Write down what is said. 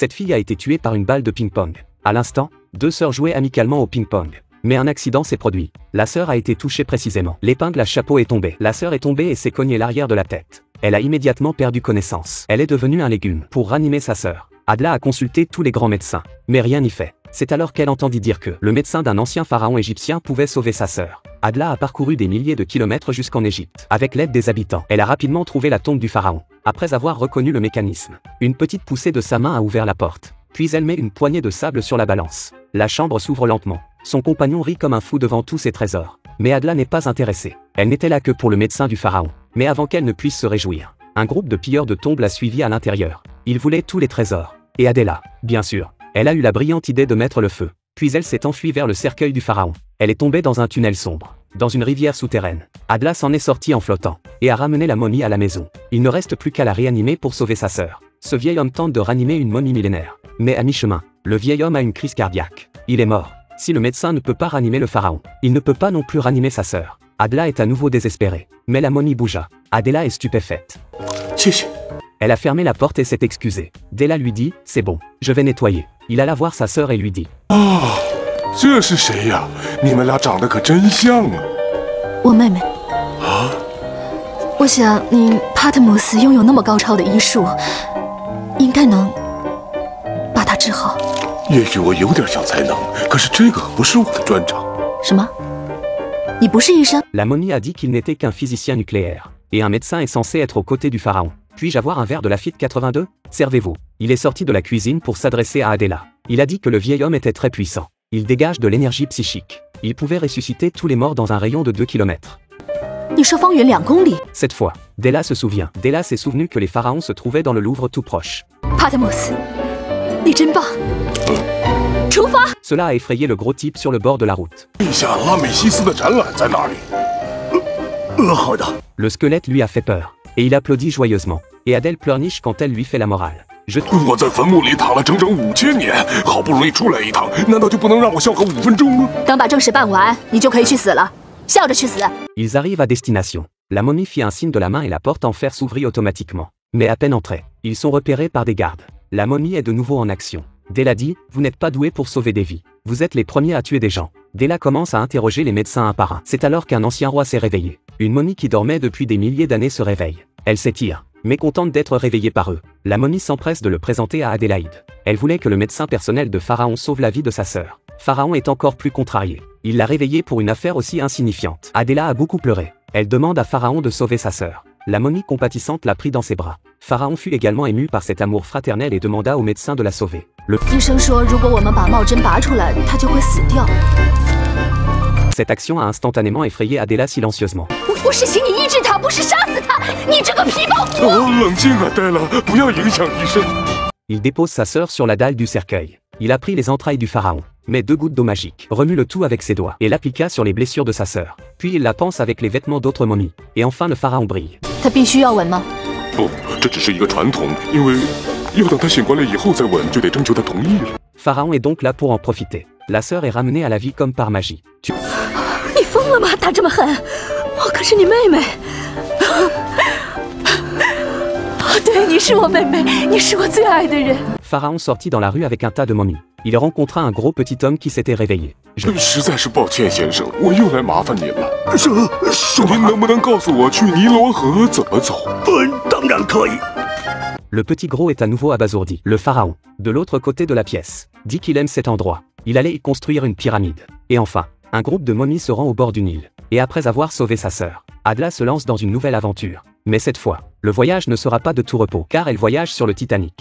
Cette fille a été tuée par une balle de ping-pong. À l'instant, deux sœurs jouaient amicalement au ping-pong. Mais un accident s'est produit. La sœur a été touchée précisément. L'épingle à chapeau est tombée. La sœur est tombée et s'est cognée l'arrière de la tête. Elle a immédiatement perdu connaissance. Elle est devenue un légume. Pour ranimer sa sœur, Adla a consulté tous les grands médecins. Mais rien n'y fait. C'est alors qu'elle entendit dire que le médecin d'un ancien pharaon égyptien pouvait sauver sa sœur. Adla a parcouru des milliers de kilomètres jusqu'en Égypte. Avec l'aide des habitants, elle a rapidement trouvé la tombe du pharaon. Après avoir reconnu le mécanisme, une petite poussée de sa main a ouvert la porte. Puis elle met une poignée de sable sur la balance. La chambre s'ouvre lentement. Son compagnon rit comme un fou devant tous ses trésors. Mais Adla n'est pas intéressée. Elle n'était là que pour le médecin du pharaon. Mais avant qu'elle ne puisse se réjouir, un groupe de pilleurs de tombes l'a suivi à l'intérieur. Ils voulaient tous les trésors. Et Adela, bien sûr, elle a eu la brillante idée de mettre le feu. Puis elle s'est enfuie vers le cercueil du pharaon. Elle est tombée dans un tunnel sombre, dans une rivière souterraine. Adla s'en est sortie en flottant, et a ramené la momie à la maison. Il ne reste plus qu'à la réanimer pour sauver sa sœur. Ce vieil homme tente de ranimer une momie millénaire. Mais à mi-chemin, le vieil homme a une crise cardiaque. Il est mort. Si le médecin ne peut pas ranimer le pharaon, il ne peut pas non plus ranimer sa sœur. Adla est à nouveau désespérée. Mais la momie bougea. Adela est stupéfaite. Elle a fermé la porte et s'est excusée. Della lui dit « C'est bon, je vais nettoyer ». Il alla voir sa sœur et lui dit « Ah, 这是谁呀？你们俩长得可真像啊！”我妹妹。啊？我想你帕特姆斯拥有那么高超的医术，应该能把她治好。也许我有点小才能，可是这个不是我的专长。什么？你不是医生？ La momie a dit qu'il n'était qu'un physicien nucléaire. Et un médecin est censé être aux côtés du pharaon. Puis-je avoir un verre de Lafite 82 ? Servez-vous. Il est sorti de la cuisine pour s'adresser à Adela. Il a dit que le vieil homme était très puissant. Il dégage de l'énergie psychique. Il pouvait ressusciter tous les morts dans un rayon de 2 km. 你说方圆2公里。 Cette fois, Della se souvient. Della s'est souvenu que les pharaons se trouvaient dans le Louvre tout proche. 帕特姆斯，你真棒！出发！ Cela a effrayé le gros type sur le bord de la route. 陛下，拉美西斯的展览在哪里？好的。 Le squelette lui a fait peur. Et il applaudit joyeusement. Et Adèle pleurniche quand elle lui fait la morale. 我在坟墓里躺了整整5000年，好不容易出来一趟，难道就不能让我笑个5分钟吗？ 等把正事办完，你就可以去死了，笑着去死。 Ils arrivent à destination. La momie fit un signe de la main et la porte en fer s'ouvrit automatiquement. Mais à peine entrés, ils sont repérés par des gardes. La momie est de nouveau en action. Della dit, vous n'êtes pas doués pour sauver des vies. Vous êtes les premiers à tuer des gens. Della commence à interroger les médecins un par un. C'est alors qu'un ancien roi s'est réveillé. Une momie qui dormait depuis des milliers d'années se réveille. Elle s'étire, mécontente d'être réveillée par eux. La momie s'empresse de le présenter à Adélaïde. Elle voulait que le médecin personnel de Pharaon sauve la vie de sa sœur. Pharaon est encore plus contrarié. Il l'a réveillée pour une affaire aussi insignifiante. Adela a beaucoup pleuré. Elle demande à Pharaon de sauver sa sœur. La momie compatissante l'a pris dans ses bras. Pharaon fut également ému par cet amour fraternel et demanda au médecin de la sauver. 医生说，如果我们把帽针拔出来，她就会死掉。 Cette action a instantanément effrayé Adela silencieusement. 我是请你医治她，不是杀死她！你这个皮包骨！冷静啊，戴拉，不要影响医生。 Il dépose sa sœur sur la dalle du cercueil. Il a pris les entrailles du pharaon, met 2 gouttes d'eau magique, remue le tout avec ses doigts et l'appliqua sur les blessures de sa sœur. Puis il la panse avec les vêtements d'autres momies. Et enfin le pharaon brille. 她必须要吻吗？不，这只是一个传统，因为要等他醒过来以后再吻，就得征求他同意了。 Pharaon est donc là pour en profiter. La sœur est ramenée à la vie comme par magie. 你疯了吗？打这么狠！我可是你妹妹。对，你是我妹妹，你是我最爱的人。 Pharaon sortit dans la rue avec un tas de momies. Il rencontra un gros petit homme qui s'était réveillé. 实在是抱歉，先生，我又来麻烦您了。您能不能告诉我去尼罗河怎么走？当然可以。 Le petit gros est à nouveau abasourdi. Le pharaon, de l'autre côté de la pièce, dit qu'il aime cet endroit. Il allait y construire une pyramide. Et enfin, un groupe de momies se rend au bord du Nil. Et après avoir sauvé sa sœur, Adla se lance dans une nouvelle aventure. Mais cette fois, le voyage ne sera pas de tout repos, car elle voyage sur le Titanic.